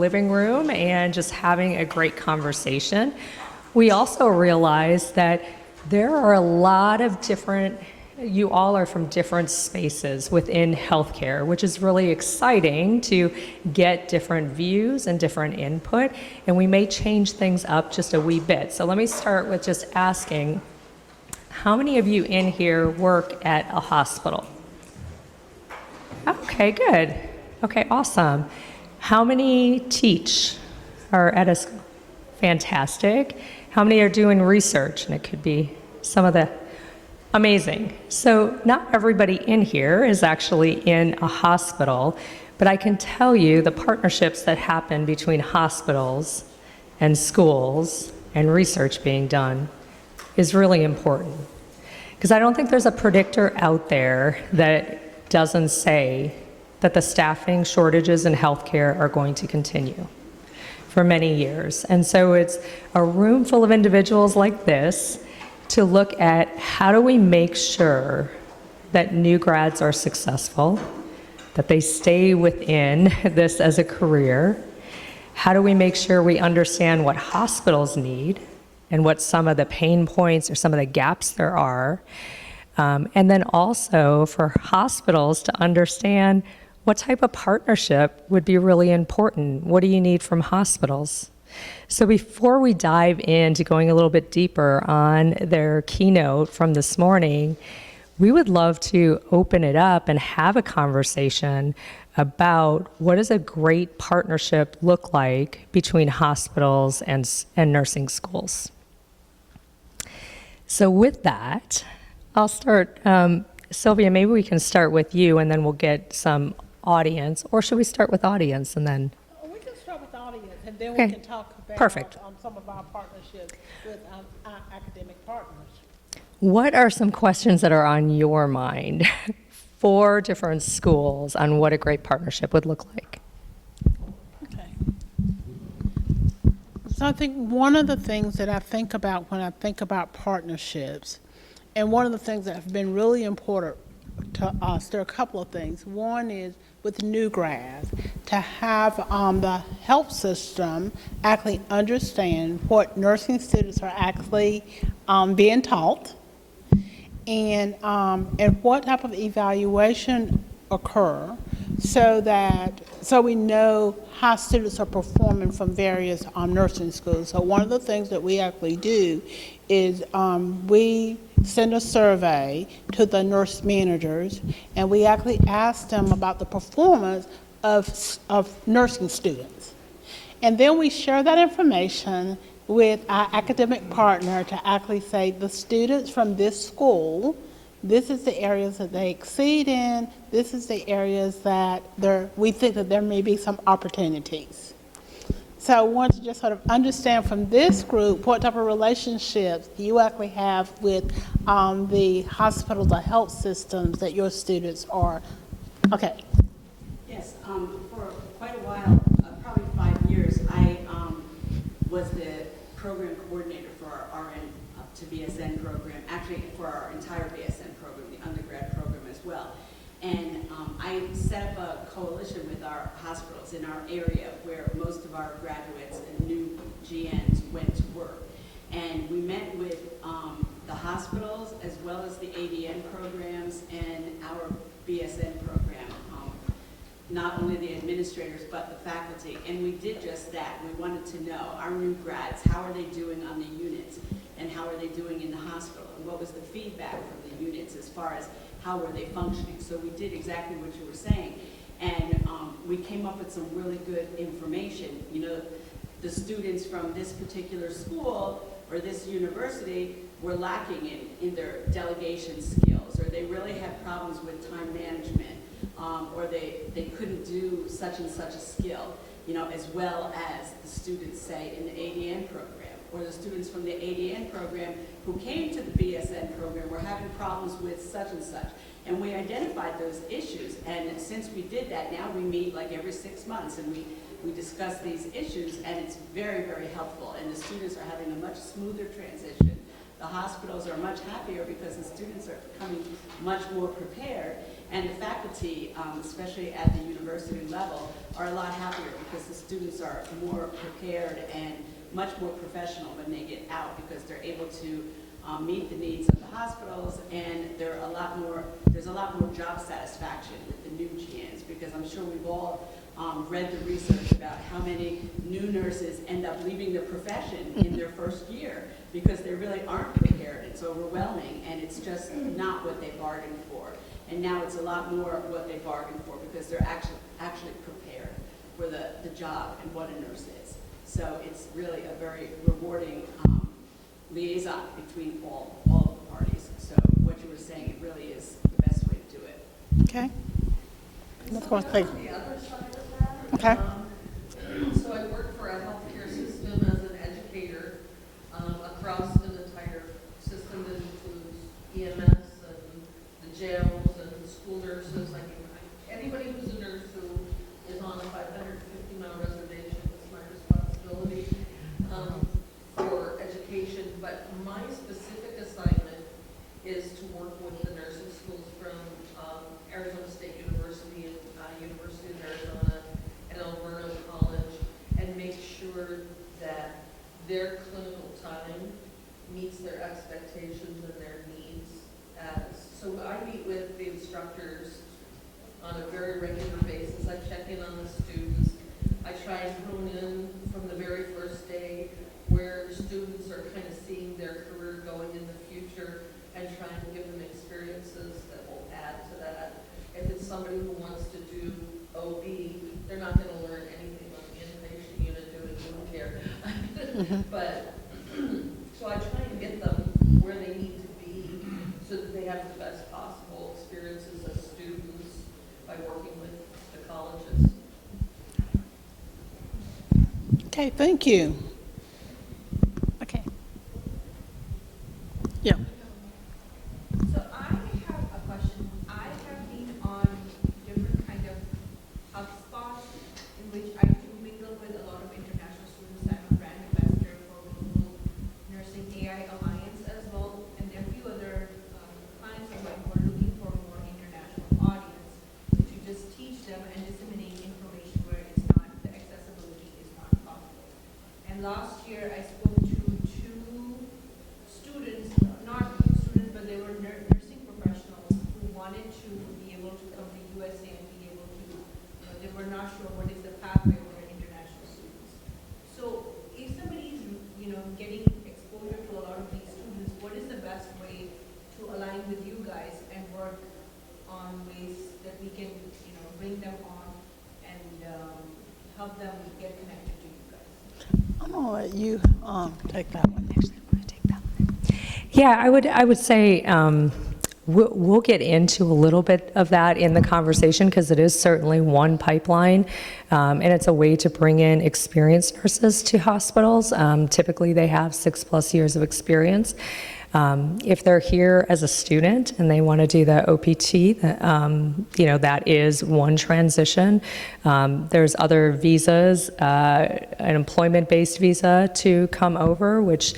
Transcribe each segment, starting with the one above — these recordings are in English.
living room and just having a great conversation. We also realized that there are a lot of different, you all are from different spaces within healthcare, which is really exciting to get different views and different input, and we may change things up just a wee bit. So let me start with just asking, how many of you in here work at a hospital? Okay, good. Okay, awesome. How many teach or at a school? Fantastic. How many are doing research? And it could be some of the amazing. So not everybody in here is actually in a hospital, but I can tell you the partnerships that happen between hospitals and schools and research being done is really important. Because I don't think there's a predictor out there that doesn't say that the staffing shortages in healthcare are going to continue for many years. And so it's a room full of individuals like this to look at how do we make sure that new grads are successful, that they stay within this as a career. How do we make sure we understand what hospitals need and what some of the pain points or some of the gaps there are. And then also for hospitals to understand what type of partnership would be really important. What do you need from hospitals? So before we dive into going a little bit deeper on their keynote from this morning, we would love to open it up and have a conversation about what does a great partnership look like between hospitals and nursing schools. So with that, I'll start, Sylvia, maybe we can start with you and then we'll get some audience, or should we start with audience and then? We can start with the audience and then Okay. we can talk about Perfect. Some of our partnerships with our academic partners. What are some questions that are on your mind for different schools on what a great partnership would look like? Okay. So I think one of the things that I think about when I think about partnerships, and one of the things that have been really important to us, there are a couple of things. One is with new grads, to have the health system actually understand what nursing students are actually being taught, and what type of evaluation occur, so we know how students are performing from various nursing schools. So one of the things that we actually do is we send a survey to the nurse managers, and we actually ask them about the performance of nursing students. And then we share that information with our academic partner to actually say the students from this school, this is the areas that they exceed in, this is the areas that we think that there may be some opportunities. So I want to just sort of understand from this group what type of relationships you actually have with the hospitals or health systems that your students are. Okay. Yes, for quite a while, probably 5 years, I was the program coordinator for our RN to BSN program, actually for our entire BSN program, the undergrad program as well. And I set up a coalition with our hospitals in our area where most of our graduates and new GNs went to work. And we met with the hospitals as well as the ADN programs and our BSN program. Not only the administrators, but the faculty. And we did just that. We wanted to know our new grads, how are they doing on the units? And how are they doing in the hospital? And what was the feedback from the units as far as how were they functioning? So we did exactly what you were saying. And we came up with some really good information. You know, the students from this particular school or this university were lacking in their delegation skills, or they really had problems with time management, or they couldn't do such and such a skill, you know, as well as the students, say, in the ADN program, or the students from the ADN program who came to the BSN program were having problems with such and such. And we identified those issues, and since we did that, now we meet like every 6 months, and we discuss these issues, and it's very, very helpful, and the students are having a much smoother transition the hospitals are much happier because the students are coming much more prepared, and the faculty, especially at the university level, are a lot happier because the students are more prepared and much more professional when they get out, because they're able to meet the needs of the hospitals, and there's a lot more job satisfaction with the new GNs, because I'm sure we've all read the research about how many new nurses end up leaving the profession in their first year because they really aren't prepared. It's overwhelming, and it's just not what they bargained for. And now it's a lot more what they bargained for because they're actually prepared for the job and what a nurse is. So it's really a very rewarding liaison between all of the parties. So what you were saying, it really is the best way to do it. Okay. Of course, On the other side of that, Okay. So I work for a healthcare system as an educator across an entire system that includes EMS and the jails and the school nurses. Like anybody who's a nurse who is on a 550-mile reservation, it's my responsibility for education. But my specific assignment is to work with the nursing schools from Arizona State University and University of Arizona and Alberta College, and make sure that their clinical time meets their expectations and their needs. So I meet with the instructors on a very regular basis. I check in on the students. I try and hone in from the very first day where students are kind of seeing their career going in the future, and try and give them experiences that will add to that. If it's somebody who wants to do OB, they're not going to learn anything on the inpatient unit doing wound care. But, so I try and get them where they need to be so that they have the best possible experiences as students by working with the colleges. Okay, thank you. Okay. Yeah. So I have a question. I have been on different kind of hotspots in which I do mingle with a lot of international students. I'm a brand ambassador for Global Nursing AI Alliance as well, and there are a few other clients of mine who are looking for a more international audience to just teach them and disseminate information where it's not, the accessibility is not possible. And last year I spoke to two students, not students, but they were nursing professionals who wanted to be able to come to USA and be able to, they were not sure what is the pathway for their international students. So if somebody is, getting exposure to a lot of these students, what is the best way to align with you guys and work on ways that we can, bring them on and help them get connected to you guys? I'm gonna let you take that one. Yeah, I would say we'll get into a little bit of that in the conversation, because it is certainly one pipeline, and it's a way to bring in experienced nurses to hospitals. Typically, they have 6+ years of experience. If they're here as a student and they want to do the OPT, that is one transition. There's other visas, an employment-based visa to come over, which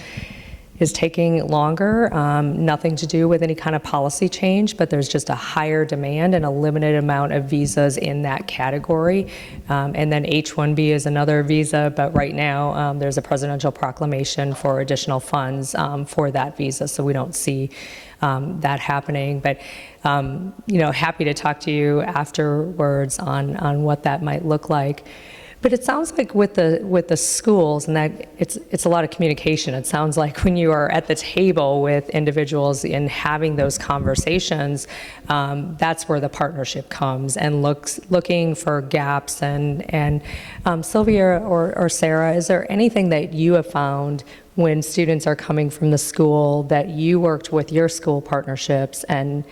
is taking longer, nothing to do with any kind of policy change, but there's just a higher demand and a limited amount of visas in that category. And then H-1B is another visa, but right now there's a presidential proclamation for additional funds for that visa, so we don't see that happening. But happy to talk to you afterwards on what that might look like. But it sounds like with the schools, and that it's a lot of communication. It sounds like when you are at the table with individuals and having those conversations, that's where the partnership comes, and looking for gaps. And Sylvia or Sarah, is there anything that you have found when students are coming from the school that you worked with your school partnerships and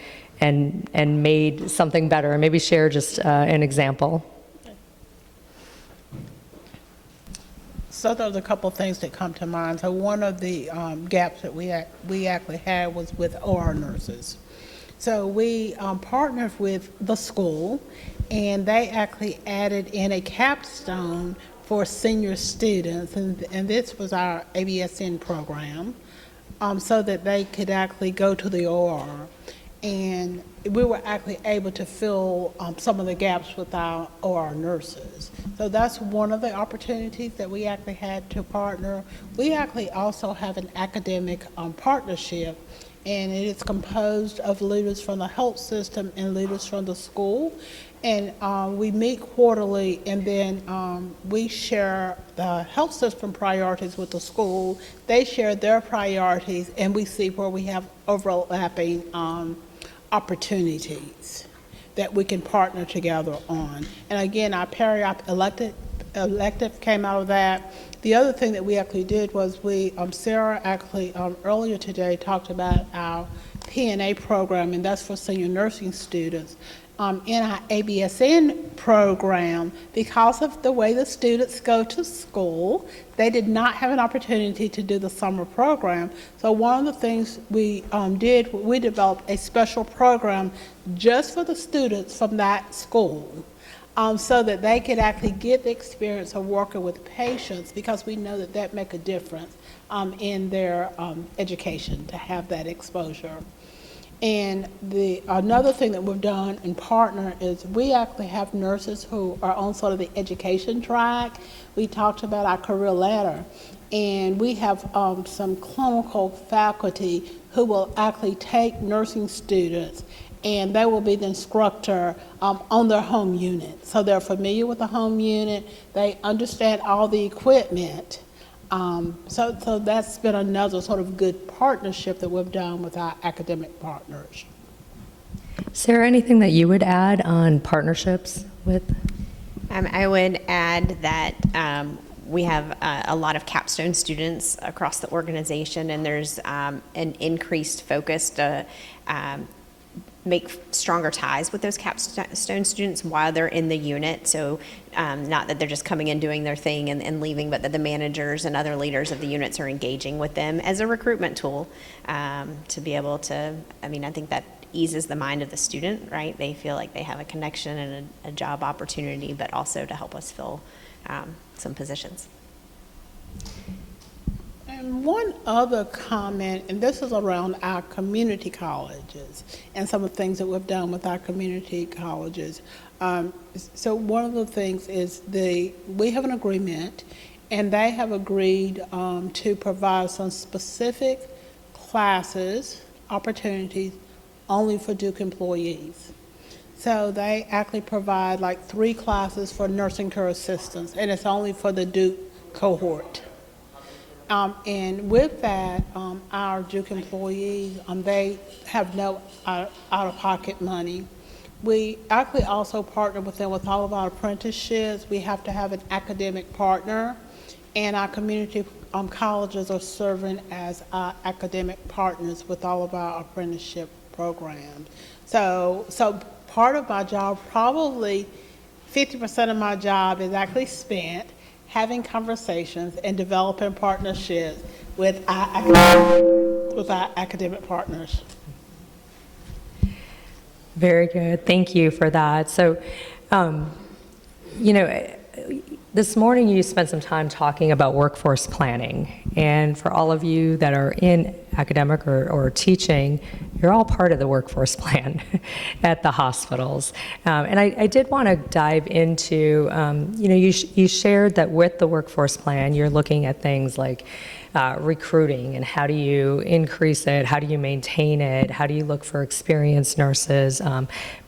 made something better? And maybe share just an example. So there's a couple things that come to mind. So one of the gaps that we actually had was with OR nurses. So we partnered with the school, and they actually added in a capstone for senior students, and this was our ABSN program. so that they could actually go to the OR. And we were actually able to fill some of the gaps with our OR nurses. So that's one of the opportunities that we actually had to partner. We actually also have an academic partnership, and it is composed of leaders from the health system and leaders from the school. And we meet quarterly, and then we share the health system priorities with the school. They share their priorities, and we see where we have overlapping opportunities that we can partner together on. And again, our peri-op elective came out of that. The other thing that we actually did was Sarah actually earlier today talked about our PNA program, and that's for senior nursing students. In our ABSN program, because of the way the students go to school, they did not have an opportunity to do the summer program. So one of the things we did, we developed a special program just for the students from that school, so that they could actually get the experience of working with patients, because we know that that makes a difference in their education, to have that exposure. And another thing that we've done in partner is we actually have nurses who are on sort of the education track. We talked about our career ladder, and we have some clinical faculty who will actually take nursing students, and they will be the instructor on their home unit. So they're familiar with the home unit, they understand all the equipment. So that's been another sort of good partnership that we've done with our academic partners. Sarah, anything that you would add on partnerships with? I would add that we have a lot of capstone students across the organization, and there's an increased focus to make stronger ties with those capstone students while they're in the unit. So not that they're just coming in doing their thing and leaving, but that the managers and other leaders of the units are engaging with them as a recruitment tool to be able to, I think that eases the mind of the student, right? They feel like they have a connection and a job opportunity, but also to help us fill some positions. And one other comment, and this is around our community colleges and some of the things that we've done with our community colleges. So one of the things is we have an agreement, and they have agreed to provide some specific classes, opportunities, only for Duke employees. So they actually provide like 3 classes for nursing care assistants, and it's only for the Duke cohort. And with that, our Duke employees, they have no out-of-pocket money. We actually also partner with them with all of our apprenticeships. We have to have an academic partner, and our community colleges are serving as our academic partners with all of our apprenticeship programs. So part of my job, probably 50% of my job is actually spent having conversations and developing partnerships with our academic partners. Very good. Thank you for that. So, this morning you spent some time talking about workforce planning. And for all of you that are in academic or teaching, you're all part of the workforce plan at the hospitals. And I did want to dive into, you shared that with the workforce plan, you're looking at things like recruiting and how do you increase it, how do you maintain it, how do you look for experienced nurses,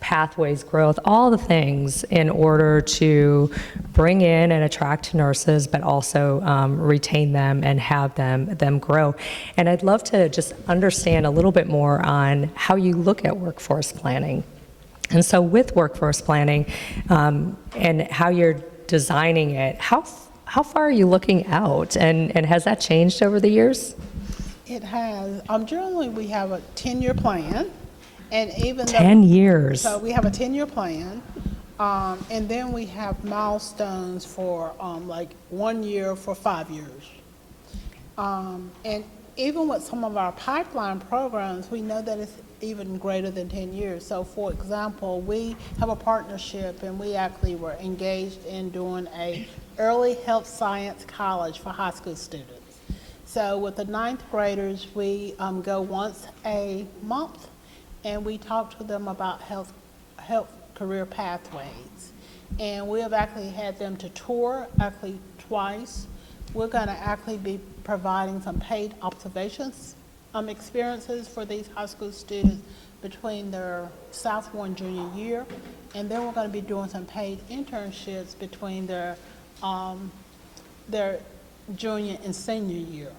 pathways, growth, all the things in order to bring in and attract nurses, but also retain them and have them grow. And I'd love to just understand a little bit more on how you look at workforce planning. And so with workforce planning and how you're designing it, how far are you looking out, and has that changed over the years? It has. Generally, we have a 10-year plan, and even 10 years. So we have a 10-year plan, and then we have milestones for like 1 year for 5 years. And even with some of our pipeline programs, we know that it's even greater than 10 years. So for example, we have a partnership, and we actually were engaged in doing a early health science college for high school students. So with the ninth graders, we go once a month, and we talk to them about health career pathways. And we have actually had them to tour actually twice. We're going to actually be providing some paid observations experiences for these high school students between their sophomore and junior year. And then we're going to be doing some paid internships between their junior and senior year.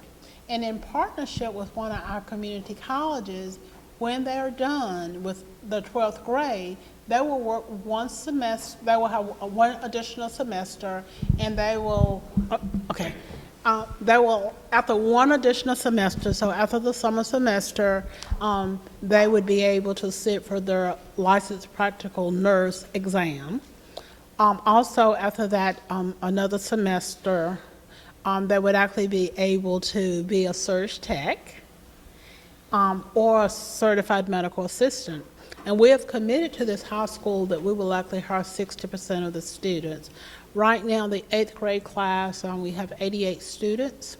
And in partnership with one of our community colleges, when they're done with the 12th grade, they will work one semester, they will have one additional semester, and they will, they will, after one additional semester, so after the summer semester, they would be able to sit for their licensed practical nurse exam. Also, after that, another semester, they would actually be able to be a surge tech or a certified medical assistant. And we have committed to this high school that we will likely hire 60% of the students. Right now, the 8th grade class, we have 88 students.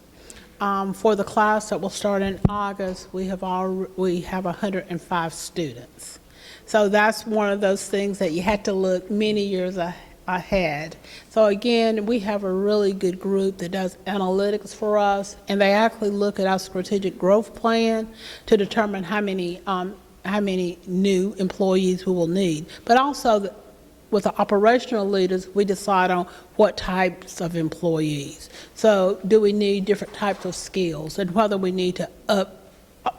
For the class that will start in August, we have 105 students. So that's one of those things that you had to look many years ahead. So again, we have a really good group that does analytics for us, and they actually look at our strategic growth plan to determine how many new employees we will need. But also, with the operational leaders, we decide on what types of employees. So do we need different types of skills, and whether we need to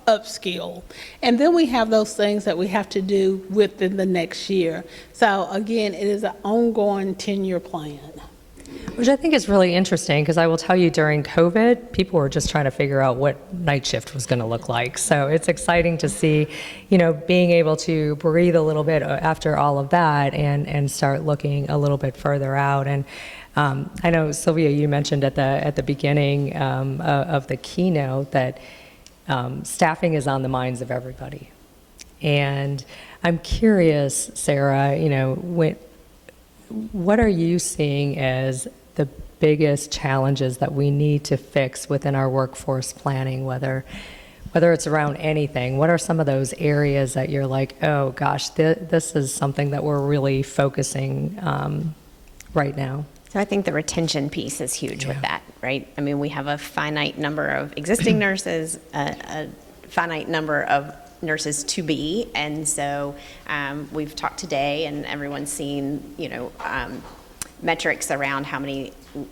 upskill. And then we have those things that we have to do within the next year. So again, it is an ongoing 10-year plan. Which I think is really interesting, because I will tell you, during COVID, people were just trying to figure out what night shift was going to look like. So it's exciting to see, being able to breathe a little bit after all of that and start looking a little bit further out. And I know, Sylvia, you mentioned at the beginning of the keynote that staffing is on the minds of everybody. And I'm curious, Sarah, what are you seeing as the biggest challenges that we need to fix within our workforce planning, whether it's around anything? What are some of those areas that you're like, oh gosh, this is something that we're really focusing right now? So I think the retention piece is huge with that, right? I mean, we have a finite number of existing nurses, a finite number of nurses to be, and so we've talked today, and everyone's seen, metrics around how many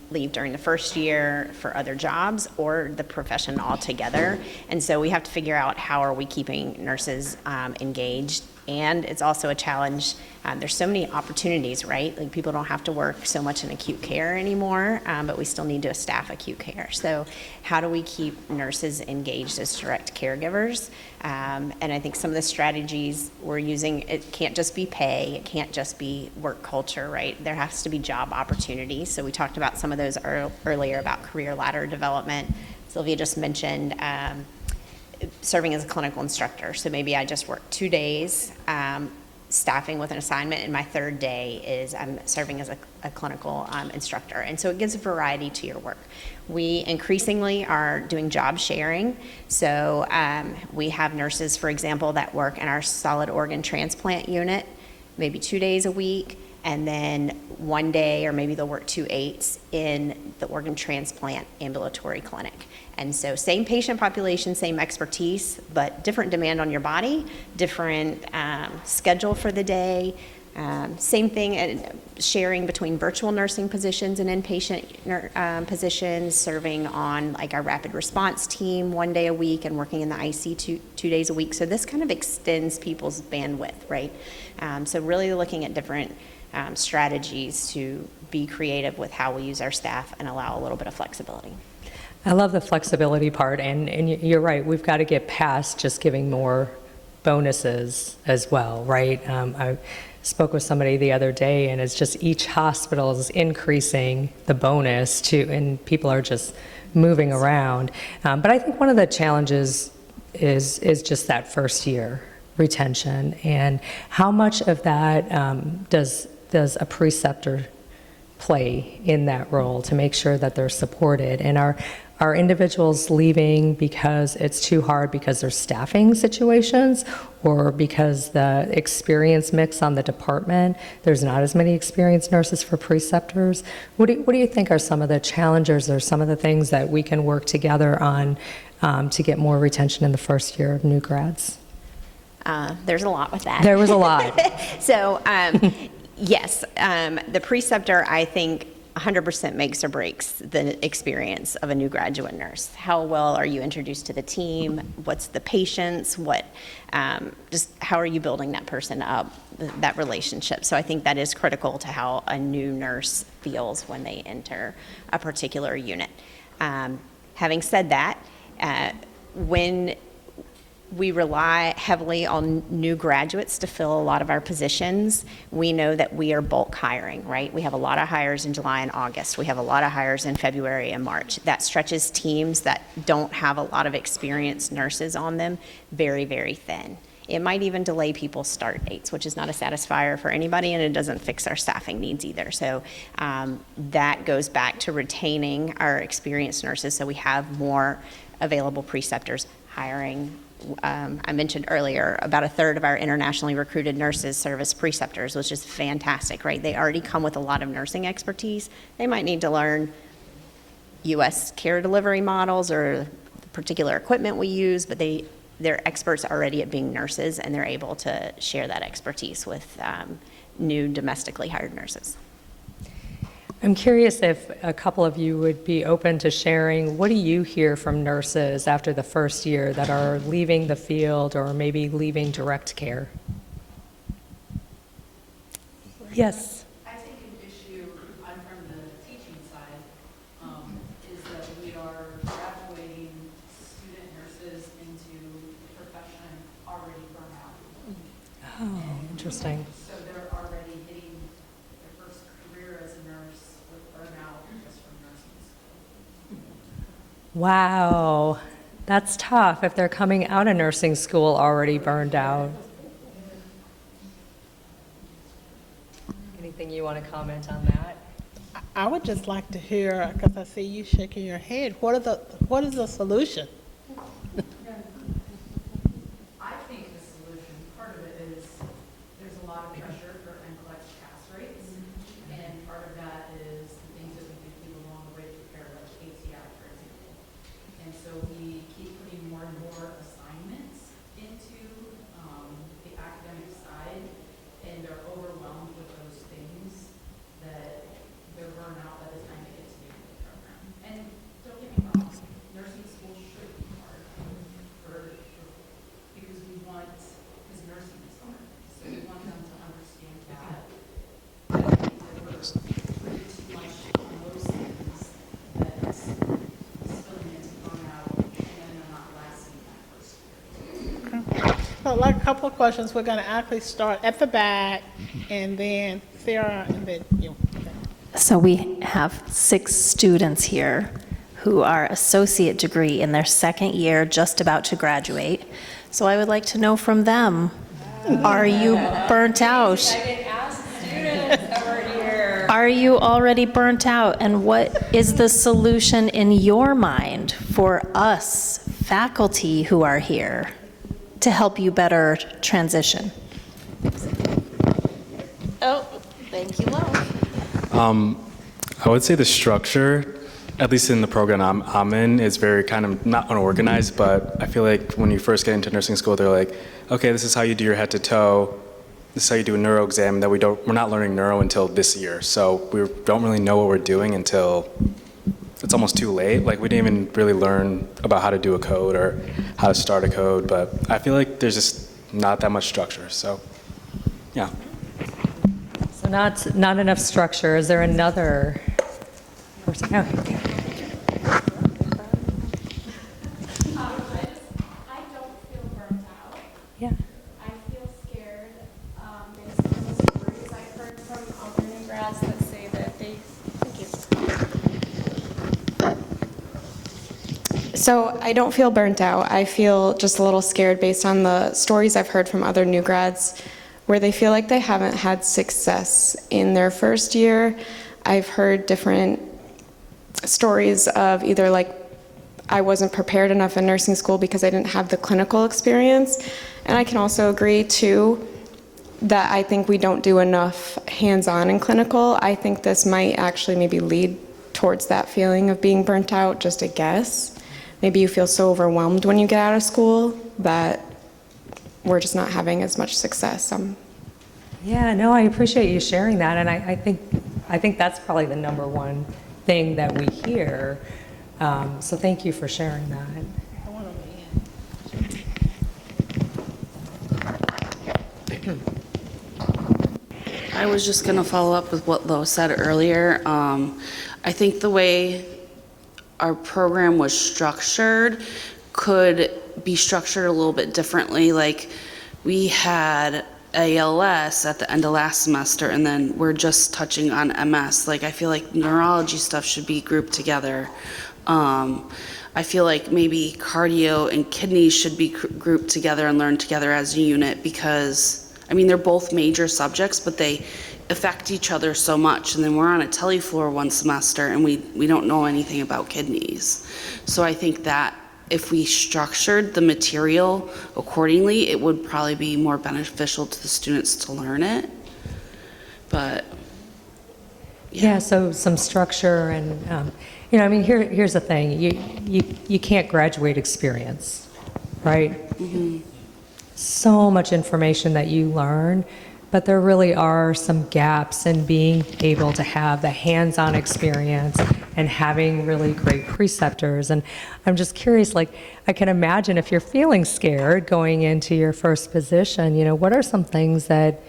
leave during the first year for other jobs or the profession altogether. And so we have to figure out how are we keeping nurses engaged. And it's also a challenge. There's so many opportunities, right? Like, people don't have to work so much in acute care anymore, but we still need to staff acute care. So how do we keep nurses engaged as direct caregivers? And I think some of the strategies we're using, it can't just be pay, it can't just be work culture, right? There has to be job opportunities. So we talked about some of those earlier about career ladder development. Sylvia just mentioned serving as a clinical instructor. So maybe I just work 2 days staffing with an assignment, and my third day is I'm serving as a clinical instructor. And so it gives variety to your work. We increasingly are doing job sharing. So we have nurses, for example, that work in our solid organ transplant unit, maybe 2 days a week, and then 1 day, or maybe they'll work 2 8s in the organ transplant ambulatory clinic. And so same patient population, same expertise, but different demand on your body, different schedule for the day. Same thing, sharing between virtual nursing positions and inpatient positions, serving on like our rapid response team 1 day a week and working in the IC 2 days a week. So this kind of extends people's bandwidth, right? So really looking at different strategies to be creative with how we use our staff and allow a little bit of flexibility. I love the flexibility part, and you're right, we've got to get past just giving more bonuses as well, right? I spoke with somebody the other day, and it's just each hospital is increasing the bonus and people are just moving around. But I think one of the challenges is just that first year retention, and how much of that does a preceptor play in that role to make sure that they're supported, and are are individuals leaving because it's too hard because there's staffing situations, or because the experience mix on the department, there's not as many experienced nurses for preceptors? What do you think are some of the challenges or some of the things that we can work together on to get more retention in the first year of new grads? There's a lot with that. There was a lot. So, yes, the preceptor, I think, 100% makes or breaks the experience of a new graduate nurse. How well are you introduced to the team? What's the patience? Just how are you building that person up, that relationship? So I think that is critical to how a new nurse feels when they enter a particular unit. Having said that, when we rely heavily on new graduates to fill a lot of our positions, we know that we are bulk hiring, right? We have a lot of hires in July and August. We have a lot of hires in February and March. That stretches teams that don't have a lot of experienced nurses on them very, very thin. It might even delay people's start dates, which is not a satisfier for anybody, and it doesn't fix our staffing needs either. So that goes back to retaining our experienced nurses so we have more available preceptors, hiring. I mentioned earlier, about a third of our internationally recruited nurses serve as preceptors, which is fantastic, right? They already come with a lot of nursing expertise. They might need to learn U.S. care delivery models or the particular equipment we use, but they're experts already at being nurses, and they're able to share that expertise with new domestically hired nurses. I'm curious if a couple of you would be open to sharing, what do you hear from nurses after the first year that are leaving the field or maybe leaving direct care? Yes. I think an issue, I'm from the teaching side, is that we are graduating student nurses into a profession already burnout. Oh, interesting. So they're already hitting their first career as a nurse with burnout just from nursing school. Wow, that's tough if they're coming out of nursing school already burned out. Anything you want to comment on that? I would just like to hear, because I see you shaking your head, what is the solution? I think the solution, part of it is there's a lot of pressure for NCLEX pass rates, and part of that is the things that we can do along the way to prepare, like ATI, for example. And so we keep putting more and more assignments into the academic side, and they're overwhelmed with those things that they're burned out by the time they get to the end of the program. And don't get me wrong, nursing school should be hard because nursing is hard. So we want them to understand that. But I think that we're putting too much on those things that it's spilling into burnout, and then they're not lasting that first year. So like a couple of questions, we're going to actually start at the back, and then Sarah, and then you. So we have 6 students here who are associate degree in their second year, just about to graduate. So I would like to know from them, are you burnt out? Are you already burnt out? And what is the solution in your mind for us, faculty who are here, to help you better transition? Oh, thank you, Lo. I would say the structure, at least in the program I'm in, is very kind of not unorganized, but I feel like when you first get into nursing school, they're like, okay, this is how you do your head to toe. This is how you do a neuro exam, that we're not learning neuro until this year. So we don't really know what we're doing until it's almost too late. Like we didn't even really learn about how to do a code or how to start a code, but I feel like there's just not that much structure. So, yeah. So not enough structure. Is there another person? Oh, here. I don't feel burnt out. Yeah. I feel scared based on the stories I've heard from other new grads that say that they. Thank you. So I don't feel burnt out. I feel just a little scared based on the stories I've heard from other new grads where they feel like they haven't had success in their first year. I've heard different stories of either like I wasn't prepared enough in nursing school because I didn't have the clinical experience. And I can also agree too that I think we don't do enough hands-on in clinical. I think this might actually maybe lead towards that feeling of being burnt out, just a guess. Maybe you feel so overwhelmed when you get out of school that we're just not having as much success. Yeah, no, I appreciate you sharing that, and I think that's probably the number one thing that we hear. So thank you for sharing that. I was just going to follow up with what Lo said earlier. I think the way our program was structured could be structured a little bit differently. Like, we had ALS at the end of last semester, and then we're just touching on MS. Like, I feel like neurology stuff should be grouped together. I feel like maybe cardio and kidneys should be grouped together and learned together as a unit, because, I mean, they're both major subjects, but they affect each other so much. And then we're on a tele-floor one semester, and we don't know anything about kidneys. So I think that if we structured the material accordingly, it would probably be more beneficial to the students to learn it. But Yeah, so some structure and, I mean, here's the thing. You can't graduate experience, right? Mm-hmm. So much information that you learn, but there really are some gaps in being able to have the hands-on experience and having really great preceptors. And I'm just curious, like, I can imagine if you're feeling scared going into your first position, what are some things that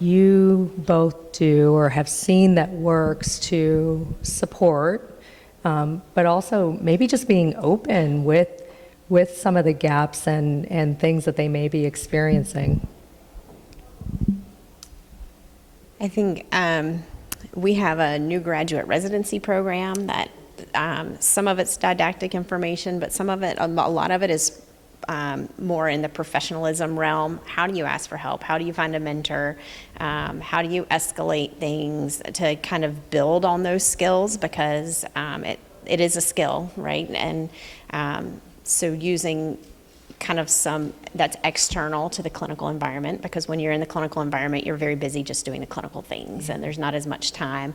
you both do or have seen that works to support, but also maybe just being open with some of the gaps and things that they may be experiencing? I think we have a new graduate residency program that some of it's didactic information, but some of it, a lot of it is more in the professionalism realm. How do you ask for help? How do you find a mentor? How do you escalate things to kind of build on those skills? Because it is a skill, right? And so using kind of some that's external to the clinical environment, because when you're in the clinical environment, you're very busy just doing the clinical things, and there's not as much time,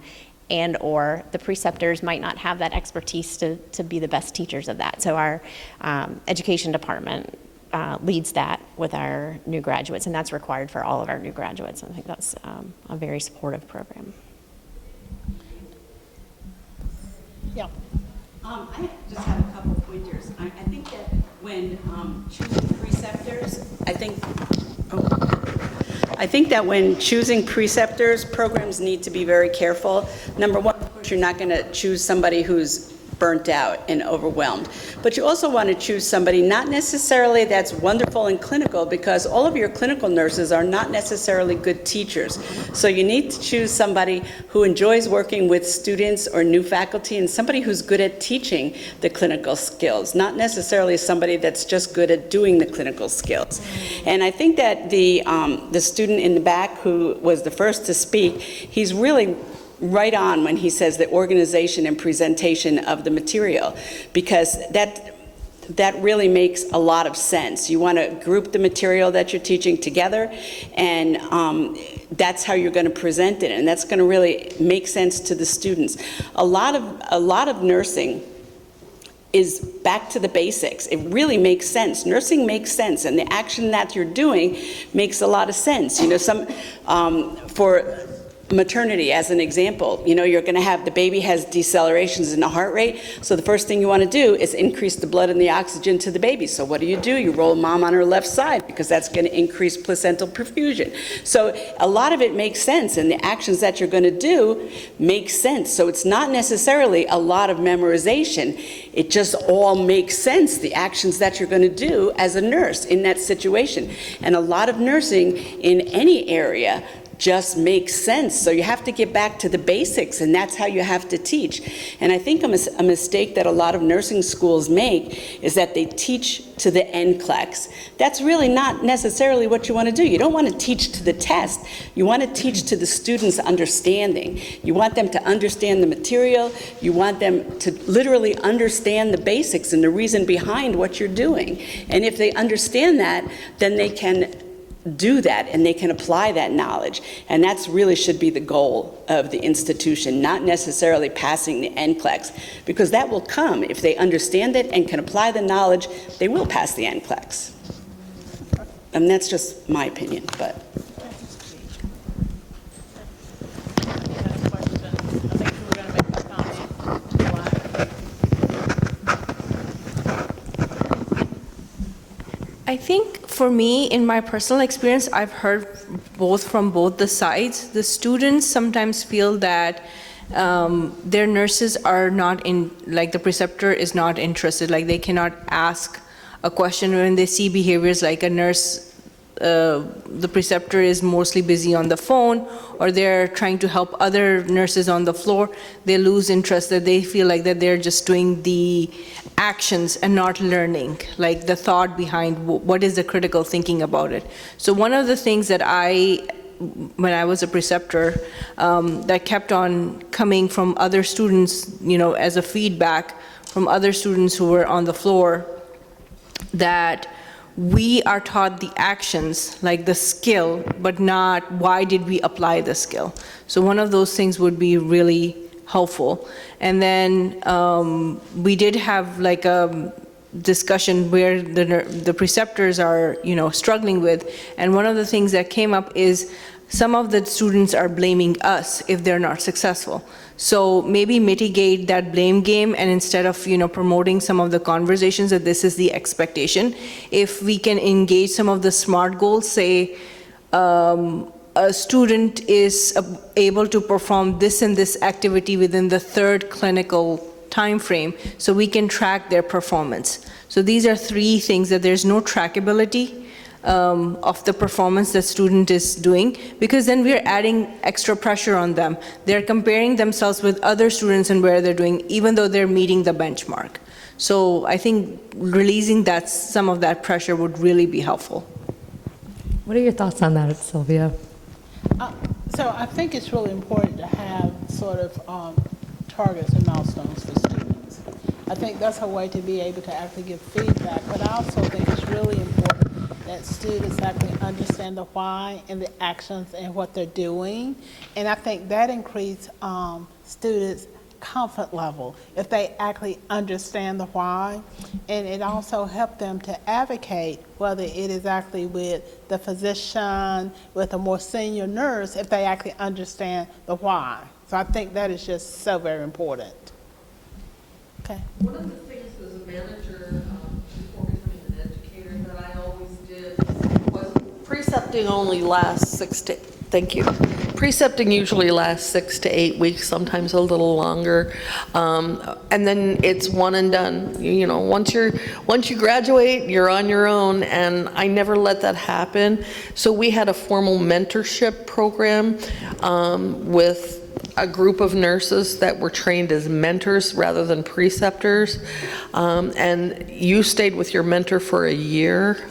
and or the preceptors might not have that expertise to be the best teachers of that. So our education department leads that with our new graduates, and that's required for all of our new graduates. I think that's a very supportive program. Yeah. I just have a couple of pointers. I think that when choosing preceptors, I think that when choosing preceptors, programs need to be very careful. Number one, of course, you're not going to choose somebody who's burnt out and overwhelmed. But you also want to choose somebody not necessarily that's wonderful in clinical, because all of your clinical nurses are not necessarily good teachers. So you need to choose somebody who enjoys working with students or new faculty, and somebody who's good at teaching the clinical skills, not necessarily somebody that's just good at doing the clinical skills. And I think that the student in the back who was the first to speak, he's really right on when he says the organization and presentation of the material, because that really makes a lot of sense. You want to group the material that you're teaching together, and that's how you're going to present it, and that's going to really make sense to the students. A lot of nursing is back to the basics. It really makes sense. Nursing makes sense, and the action that you're doing makes a lot of sense. For maternity, as an example, you're going to have the baby has decelerations in the heart rate, so the first thing you want to do is increase the blood and the oxygen to the baby. So what do? You roll mom on her left side, because that's going to increase placental perfusion. So a lot of it makes sense, and the actions that you're going to do make sense. So it's not necessarily a lot of memorization. It just all makes sense, the actions that you're going to do as a nurse in that situation. And a lot of nursing in any area just make sense. So you have to get back to the basics, and that's how you have to teach. And I think a mistake that a lot of nursing schools make is that they teach to the NCLEX. That's really not necessarily what you want to do. You don't want to teach to the test. You want to teach to the students' understanding. You want them to understand the material. You want them to literally understand the basics and the reason behind what you're doing. And if they understand that, then they can do that and they can apply that knowledge. And that's really should be the goal of the institution, not necessarily passing the NCLEX, because that will come. If they understand it and can apply the knowledge, they will pass the NCLEX. And that's just my opinion, but. I think for me, in my personal experience, I've heard from both the sides. The students sometimes feel that their nurses are not like the preceptor is not interested, like they cannot ask a question when they see behaviors like a nurse, the preceptor is mostly busy on the phone, or they're trying to help other nurses on the floor. They lose interest, that they feel like that they're just doing the actions and not learning, like the thought behind what is the critical thinking about it. So one of the things that when I was a preceptor, that kept on coming from other students, as a feedback from other students who were on the floor, that we are taught the actions, like the skill, but not why did we apply the skill. So one of those things would be really helpful. And then we did have like a discussion where the preceptors are, struggling with. And one of the things that came up is some of the students are blaming us if they're not successful. So maybe mitigate that blame game, and instead of promoting some of the conversations that this is the expectation, if we can engage some of the SMART goals, say a student is able to perform this and this activity within the 3rd clinical time frame, so we can track their performance. So these are 3 things that there's no trackability of the performance that student is doing, because then we're adding extra pressure on them. They're comparing themselves with other students and where they're doing, even though they're meeting the benchmark. So I think releasing some of that pressure would really be helpful. What are your thoughts on that, Sylvia? So I think it's really important to have sort of targets and milestones for students. I think that's a way to be able to actually give feedback, but I also think it's really important that students actually understand the why and the actions and what they're doing. And I think that increases students' comfort level if they actually understand the why. And it also helps them to advocate, whether it is actually with the physician, with a more senior nurse, if they actually understand the why. So I think that is just so very important. Okay. One of the things as a manager, before becoming an educator, that I always did was precepting only lasts Precepting usually lasts 6 to 8 weeks, sometimes a little longer, and then it's one and done. Once you graduate, you're on your own, and I never let that happen. So we had a formal mentorship program with a group of nurses that were trained as mentors rather than preceptors, and you stayed with your mentor for a year.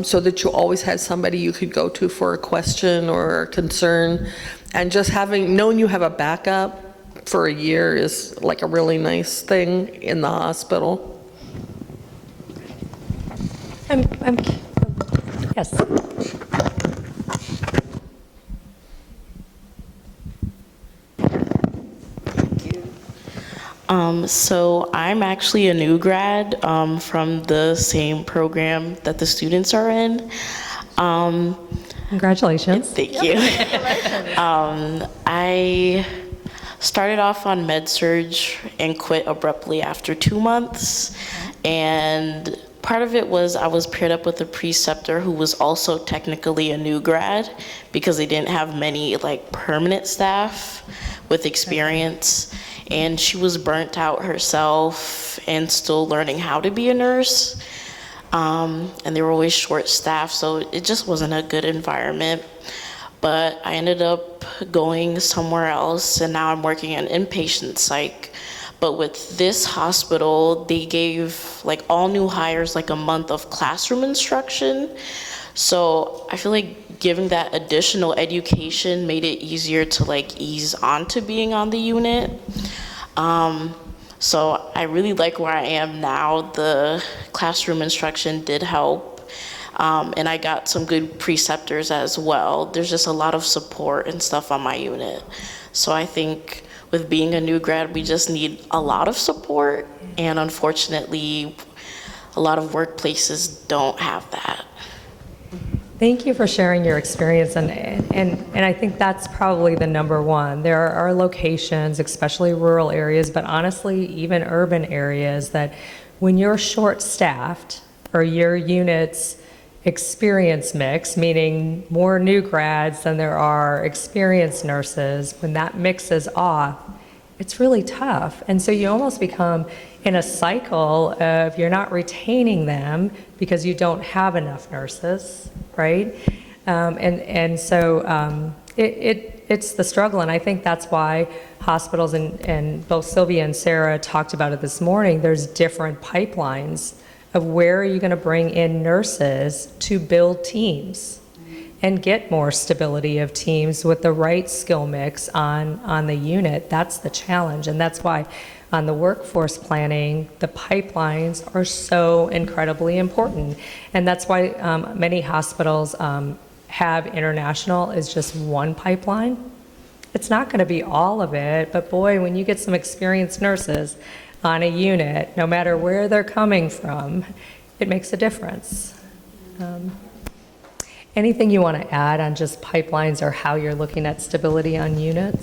So that you always had somebody you could go to for a question or a concern, and just knowing you have a backup for a year is like a really nice thing in the hospital. Yes. So I'm actually a new grad from the same program that the students are in. Congratulations. Thank you. I started off on med-surg and quit abruptly after 2 months. And part of it was I was paired up with a preceptor who was also technically a new grad, because they didn't have many permanent staff with experience. And she was burnt out herself and still learning how to be a nurse. And they were always short-staffed, so it just wasn't a good environment. but I ended up going somewhere else, and now I'm working in inpatient psych. But with this hospital, they gave like all new hires like a month of classroom instruction. So I feel like giving that additional education made it easier to like ease onto being on the unit. So I really like where I am now. The classroom instruction did help. And I got some good preceptors as well. There's just a lot of support and stuff on my unit. So I think with being a new grad, we just need a lot of support. And unfortunately, a lot of workplaces don't have that. Thank you for sharing your experience, and I think that's probably the number one. There are locations, especially rural areas, but honestly, even urban areas, that when you're short-staffed or your unit's experience mix, meaning more new grads than there are experienced nurses, when that mix is off, it's really tough. And so you almost become in a cycle of you're not retaining them because you don't have enough nurses, right? So it's the struggle, and I think that's why hospitals, and both Sylvia and Sarah talked about it this morning, there's different pipelines of where are you going to bring in nurses to build teams and get more stability of teams with the right skill mix on the unit. That's the challenge, and that's why on the workforce planning, the pipelines are so incredibly important. And that's why many hospitals have international as just one pipeline. It's not going to be all of it, but boy, when you get some experienced nurses on a unit, no matter where they're coming from, it makes a difference. Anything you want to add on just pipelines or how you're looking at stability on units?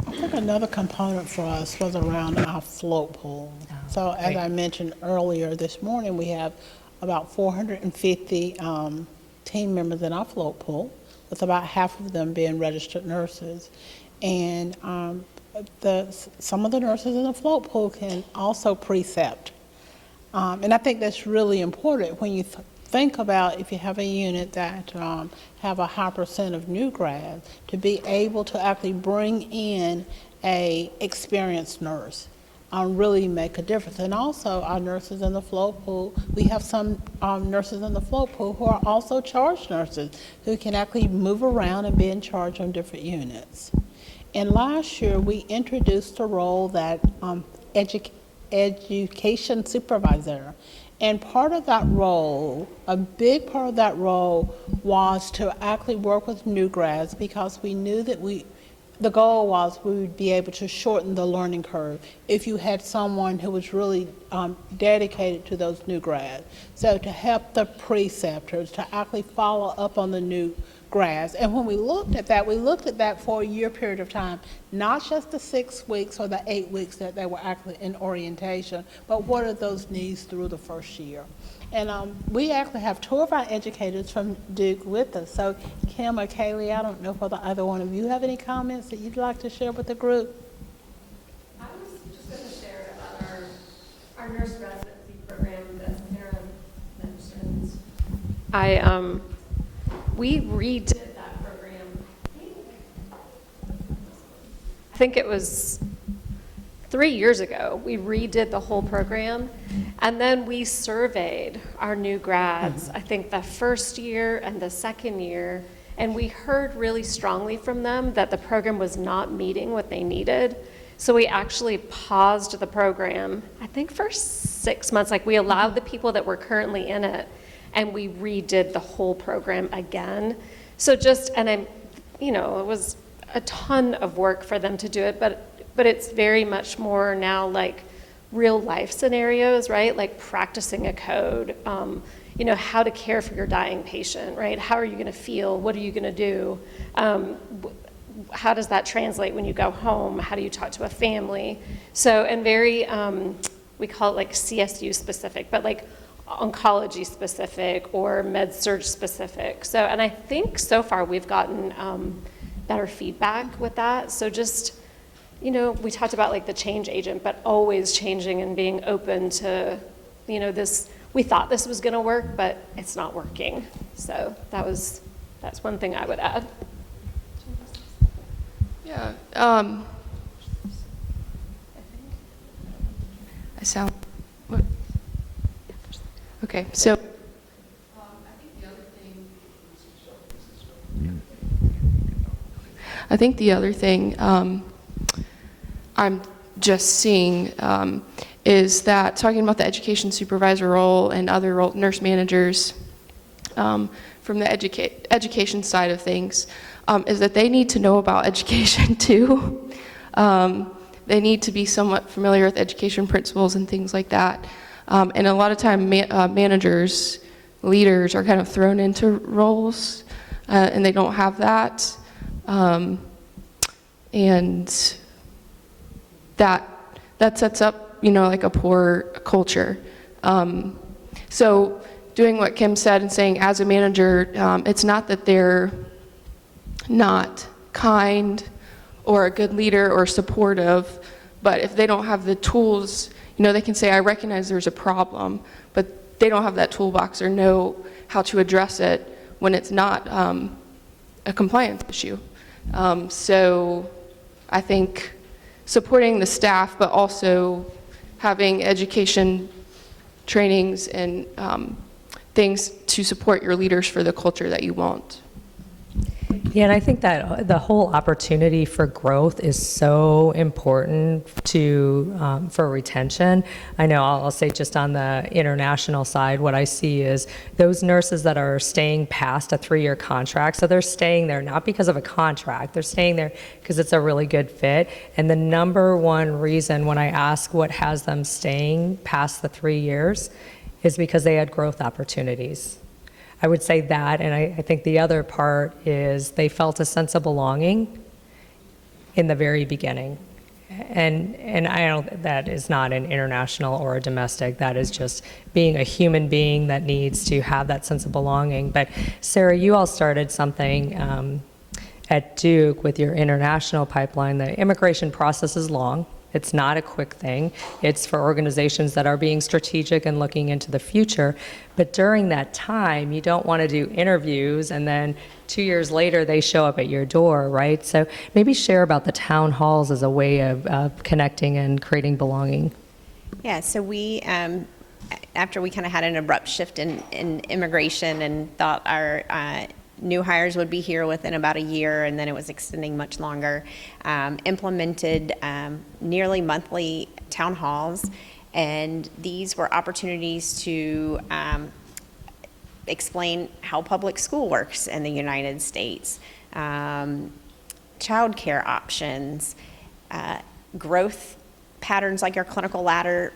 I think another component for us was around our float pool. So as I mentioned earlier this morning, we have about 450 team members in our float pool, with about half of them being registered nurses. And some of the nurses in the float pool can also precept. And I think that's really important when you think about if you have a unit that have a high percent of new grads, to be able to actually bring in a experienced nurse really make a difference. And also our nurses in the float pool, we have some nurses in the float pool who are also charge nurses who can actually move around and be in charge on different units. And last year we introduced a role that education supervisor. And part of that role, a big part of that role, was to actually work with new grads, because we knew that the goal was we would be able to shorten the learning curve if you had someone who was really dedicated to those new grads. So to help the preceptors to actually follow up on the new grads. And when we looked at that for a year period of time, not just the 6 weeks or the 8 weeks that they were actually in orientation, but what are those needs through the first year. And we actually have 2 of our educators from Duke with us. So Kim or Kaylee, I don't know whether either one of you have any comments that you'd like to share with the group. I was just going to share about our nurse residency program that Sarah mentioned. We redid that program, I think it was 3 years ago. We redid the whole program, and then we surveyed our new grads, I think the first year and the second year, and we heard really strongly from them that the program was not meeting what they needed. So we actually paused the program, I think for 6 months. Like, we allowed the people that were currently in it, and we redid the whole program again. So it was a ton of work for them to do it, but it's very much more now like real life scenarios, right? Like practicing a code, how to care for your dying patient, right? How are you gonna feel? What are you gonna do? How does that translate when you go home? How do you talk to a family? So, and very, we call it like CSU specific, but like oncology specific or med surg specific. So, and I think so far we've gotten better feedback with that. So just, we talked about like the change agent, but always changing and being open to, we thought this was gonna work, but it's not working. So that was That's one thing I would add. Yeah. I sound. What? Okay. So. I think the other thing I'm just seeing is that talking about the education supervisor role and other nurse managers from the education side of things is that they need to know about education too. They need to be somewhat familiar with education principles and things like that. And a lot of time managers, leaders are kind of thrown into roles and they don't have that. And that sets up, like a poor culture. So doing what Kim said and saying as a manager, it's not that they're not kind or a good leader or supportive, but if they don't have the tools, they can say, I recognize there's a problem, but they don't have that toolbox or know how to address it when it's not a compliance issue. So I think supporting the staff, but also having education trainings and things to support your leaders for the culture that you want. Yeah, and I think that the whole opportunity for growth is so important for retention. I know I'll say just on the international side, what I see is those nurses that are staying past a 3-year contract, so they're staying there not because of a contract, they're staying there because it's a really good fit. And the number one reason when I ask what has them staying past the 3 years is because they had growth opportunities. I would say that, and I think the other part is they felt a sense of belonging in the very beginning. And I don't, that is not an international or a domestic, that is just being a human being that needs to have that sense of belonging. But Sarah, you all started something at Duke with your international pipeline. The immigration process is long. It's not a quick thing. It's for organizations that are being strategic and looking into the future. But during that time, you don't want to do interviews and then 2 years later they show up at your door, right? So maybe share about the town halls as a way of connecting and creating belonging. Yeah, so we, after we kind of had an abrupt shift in immigration and thought our new hires would be here within about a year, and then it was extending much longer, implemented nearly monthly town halls, and these were opportunities to explain how public school works in the United States, childcare options, growth patterns like our clinical ladder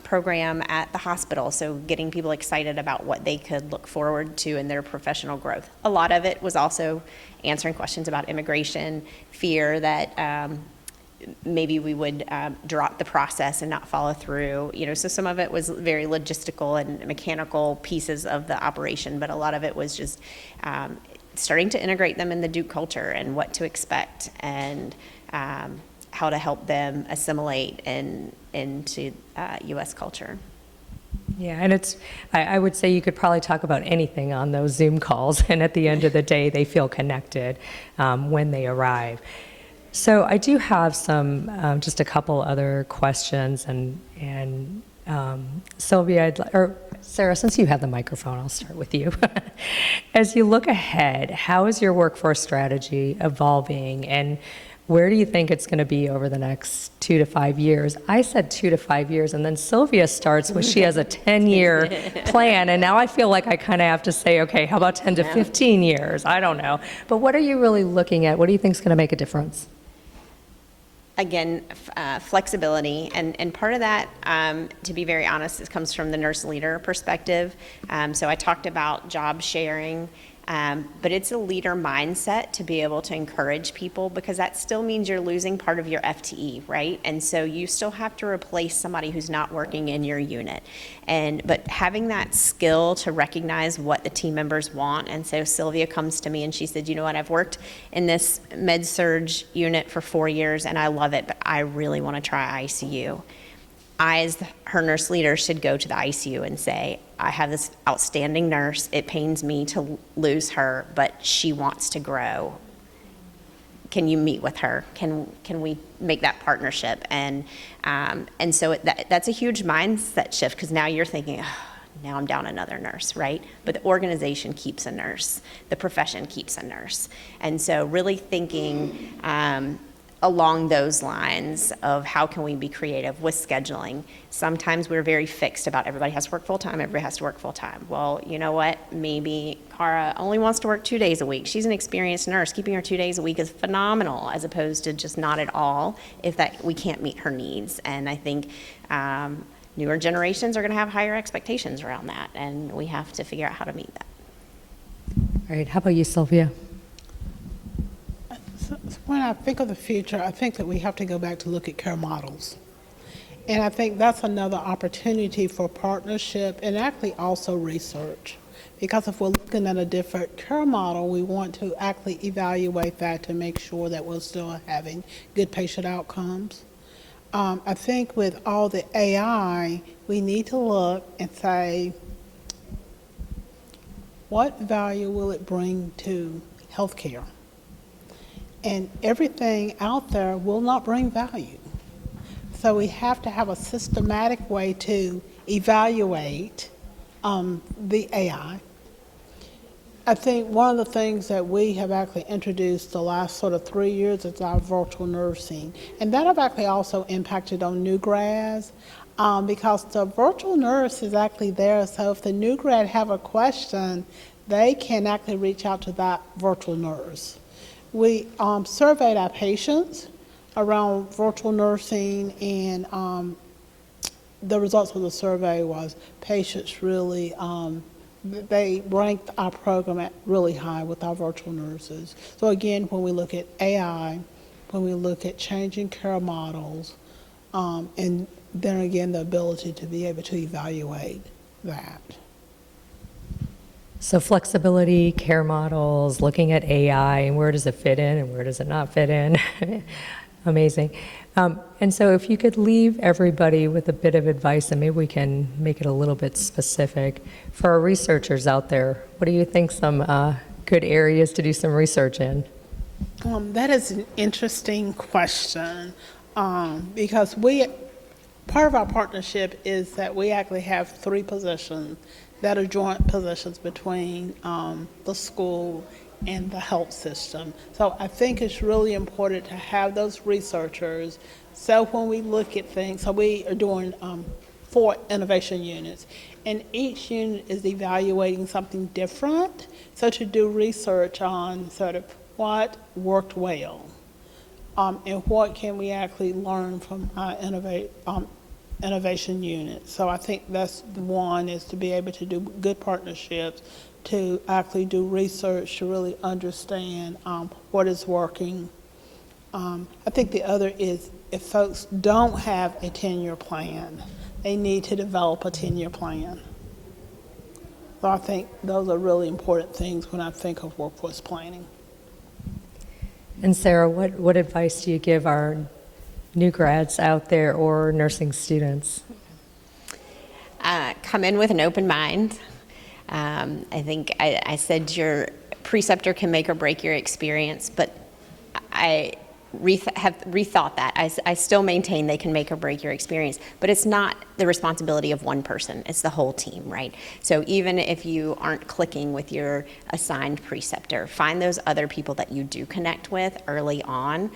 program at the hospital, so getting people excited about what they could look forward to in their professional growth. A lot of it was also answering questions about immigration, fear that maybe we would drop the process and not follow through. So some of it was very logistical and mechanical pieces of the operation, but a lot of it was just starting to integrate them in the Duke culture and what to expect and how to help them assimilate into U.S. culture. Yeah, and I would say you could probably talk about anything on those Zoom calls, and at the end of the day, they feel connected when they arrive. So I do have just a couple other questions, and Sylvia, or Sarah, since you have the microphone, I'll start with you. As you look ahead, how is your workforce strategy evolving, and where do you think it's going to be over the next 2 to 5 years? I said 2 to 5 years, and then Sylvia starts with she has a 10-year plan, and now I feel like I kind of have to say, okay, how about 10 to 15 years? I don't know. But what are you really looking at? What do you think is going to make a difference? Again, flexibility, and part of that, to be very honest, it comes from the nurse leader perspective. So I talked about job sharing, but it's a leader mindset to be able to encourage people, because that still means you're losing part of your FTE, right? And so you still have to replace somebody who's not working in your unit. But having that skill to recognize what the team members want. And so Sylvia comes to me and she said, you know what, I've worked in this med-surg unit for 4 years and I love it, but I really want to try ICU. I, as her nurse leader, should go to the ICU and say, I have this outstanding nurse. It pains me to lose her, but she wants to grow. Can you meet with her? Can we make that partnership? And so that's a huge mindset shift, because now you're thinking, oh, now I'm down another nurse, right? But the organization keeps a nurse. The profession keeps a nurse. And so really thinking along those lines of how can we be creative with scheduling. Sometimes we're very fixed about everybody has to work full-time, everybody has to work full-time. Well, you know what? Maybe Cara only wants to work 2 days a week. She's an experienced nurse. Keeping her 2 days a week is phenomenal, as opposed to just not at all if that we can't meet her needs. And I think newer generations are going to have higher expectations around that, and we have to figure out how to meet that. All right, how about you, Sylvia? When I think of the future, I think that we have to go back to look at care models. And I think that's another opportunity for partnership and actually also research. Because if we're looking at a different care model, we want to actually evaluate that to make sure that we're still having good patient outcomes. I think with all the AI, we need to look and say, what value will it bring to healthcare? And everything out there will not bring value. So we have to have a systematic way to evaluate the AI. I think one of the things that we have actually introduced the last sort of 3 years is our virtual nursing. And that have actually also impacted on new grads because the virtual nurse is actually there. So if the new grad have a question, they can actually reach out to that virtual nurse. We surveyed our patients around virtual nursing, and the results of the survey was patients really, they ranked our program at really high with our virtual nurses. So again, when we look at AI, when we look at changing care models, and then again, the ability to be able to evaluate that. So flexibility, care models, looking at AI, and where does it fit in and where does it not fit in? Amazing. And so if you could leave everybody with a bit of advice, and maybe we can make it a little bit specific, for our researchers out there, what do you think some good areas to do some research in? That is an interesting question because part of our partnership is that we actually have 3 positions that are joint positions between the school and the health system. So I think it's really important to have those researchers. So when we look at things, so we are doing 4 innovation units, and each unit is evaluating something different. So to do research on sort of what worked well, and what can we actually learn from our innovation unit. So I think that's one, is to be able to do good partnerships, to actually do research to really understand what is working. I think the other is if folks don't have a 10-year plan, they need to develop a 10-year plan. So I think those are really important things when I think of workforce planning. And Sarah, what advice do you give our new grads out there or nursing students? Come in with an open mind. I think I said your preceptor can make or break your experience, but I have rethought that. I still maintain they can make or break your experience, but it's not the responsibility of one person. It's the whole team, right? So even if you aren't clicking with your assigned preceptor, find those other people that you do connect with early on.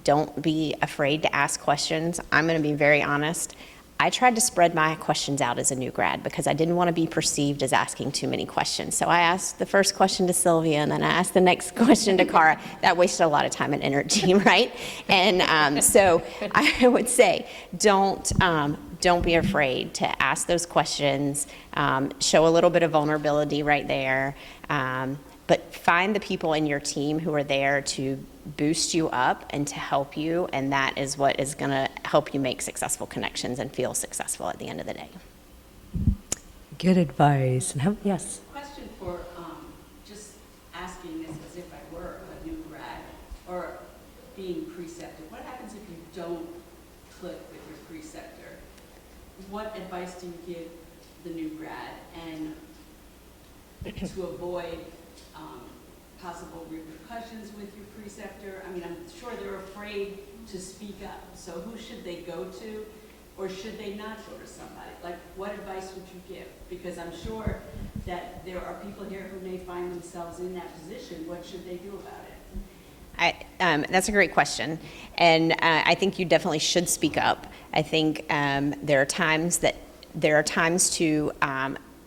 Don't be afraid to ask questions. I'm going to be very honest. I tried to spread my questions out as a new grad because I didn't want to be perceived as asking too many questions. So I asked the first question to Sylvia, and then I asked the next question to Cara. That wasted a lot of time and energy, right? And so I would say, don't be afraid to ask those questions. Show a little bit of vulnerability right there. But find the people in your team who are there to boost you up and to help you, and that is what is going to help you make successful connections and feel successful at the end of the day. Good advice. And yes? Question for just asking this as if I were a new grad or being preceptor. What happens if you don't click with your preceptor? what advice do you give the new grad and to avoid possible repercussions with your preceptor? I mean, I'm sure they're afraid to speak up. So who should they go to, or should they not go to somebody? Like, what advice would you give? Because I'm sure that there are people here who may find themselves in that position. What should they do about it? That's a great question, and I think you definitely should speak up. I think there are times to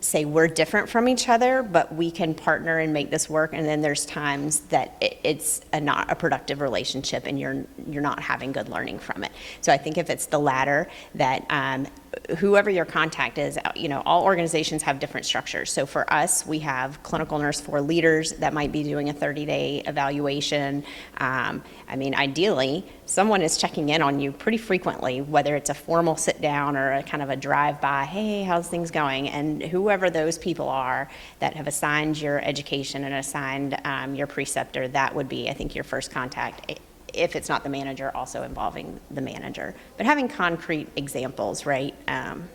say we're different from each other, but we can partner and make this work. And then there's times that it's not a productive relationship, and you're not having good learning from it. So I think if it's the latter, that whoever your contact is, all organizations have different structures. So for us, we have clinical nurse 4 leaders that might be doing a 30-day evaluation. Ideally, someone is checking in on you pretty frequently, whether it's a formal sit down or a kind of a drive-by, hey, how's things going? And whoever those people are that have assigned your education and assigned your preceptor, that would be, I think, your first contact. If it's not the manager, also involving the manager. But having concrete examples, right? Actually,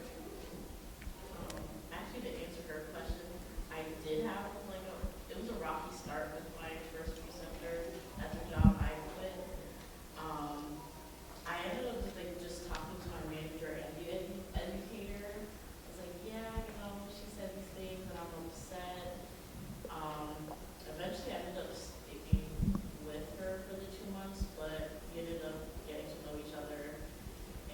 to answer her question, I did have it was a rocky start with my first preceptor at the job I quit. I ended up just talking to my manager and the educator. I was like, yeah, she said these things and I'm upset. Eventually I ended up sticking with her for the 2 months, but we ended up getting to know each other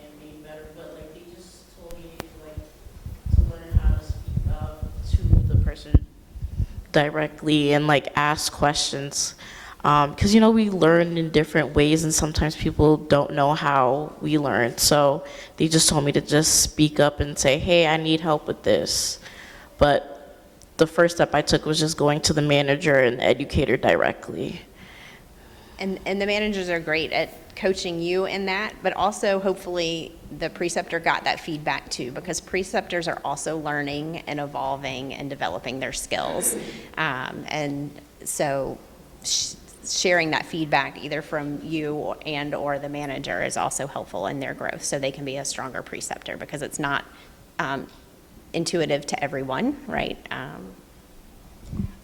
and being better. But they just told me to learn how to speak up to the person directly and ask questions, because we learn in different ways, and sometimes people don't know how we learn. So they just told me to just speak up and say, hey, I need help with this. But the first step I took was just going to the manager and the educator directly. And the managers are great at coaching you in that, but also hopefully the preceptor got that feedback too, because preceptors are also learning and evolving and developing their skills. And so sharing that feedback either from you and or the manager is also helpful in their growth, so they can be a stronger preceptor, because it's not intuitive to everyone, right?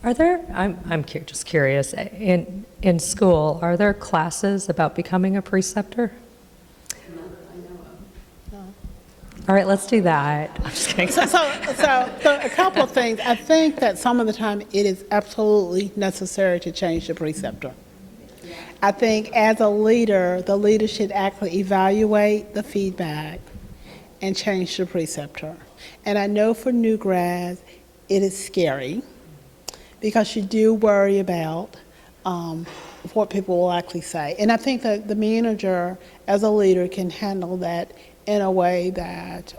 Are there, I'm just curious, in school, are there classes about becoming a preceptor? All right, let's do that. I'm just kidding. So a couple of things. I think that some of the time it is absolutely necessary to change the preceptor. I think as a leader, the leader should actually evaluate the feedback and change the preceptor. And I know for new grads, it is scary, because you do worry about what people will actually say. And I think that the manager, as a leader, can handle that in a way that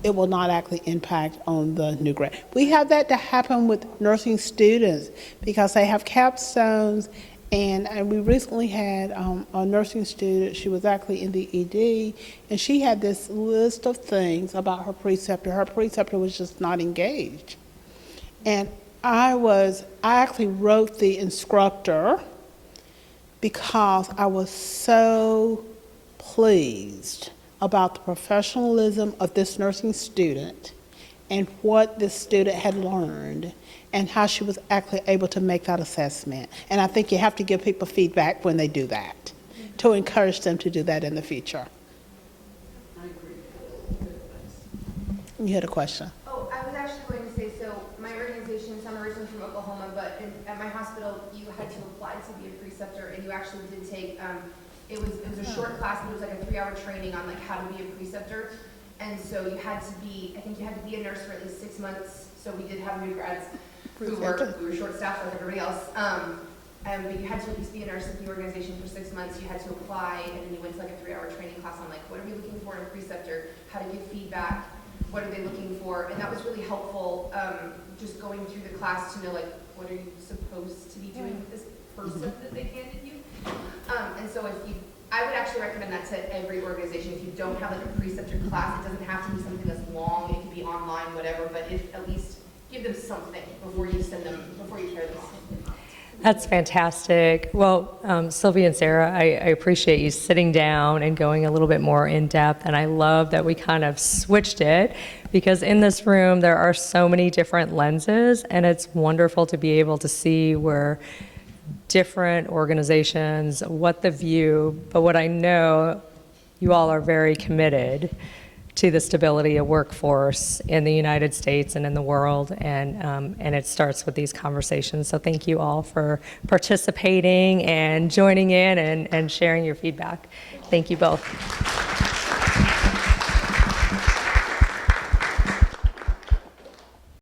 it will not actually impact on the new grad. We have that to happen with nursing students, because they have capstones, and we recently had a nursing student. She was actually in the ED, and she had this list of things about her preceptor. Her preceptor was just not engaged. And I actually wrote the instructor because I was so pleased about the professionalism of this nursing student and what this student had learned and how she was actually able to make that assessment. And I think you have to give people feedback when they do that, to encourage them to do that in the future. I agree. You had a question? Oh, I was actually going to say, so my organization, I'm originally from Oklahoma, but at my hospital, you had to apply to be a preceptor, and you actually did take, it was a short class, but it was like a 3-hour training on how to be a preceptor. And so you had to be, I think you had to be a nurse for at least 6 months. So we did have new grads who were short-staffed like everybody else. But you had to at least be a nurse at the organization for 6 months. You had to apply, and then you went to a 3-hour training class on what are we looking for in a preceptor, how to give feedback, what are they looking for, and that was really helpful. Just going through the class to know what are you supposed to be doing with this person that they handed you. And so I would actually recommend that to every organization. If you don't have a preceptor class, it doesn't have to be something that's long. It can be online, whatever. But at least give them something before you send them, before you pair them off. That's fantastic. Well, Sylvia and Sarah, I appreciate you sitting down and going a little bit more in depth, and I love that we kind of switched it, because in this room there are so many different lenses, and it's wonderful to be able to see where different organizations, what the view, but what I know, you all are very committed to the stability of workforce in the United States and in the world, and it starts with these conversations. So thank you all for participating and joining in and sharing your feedback. Thank you both.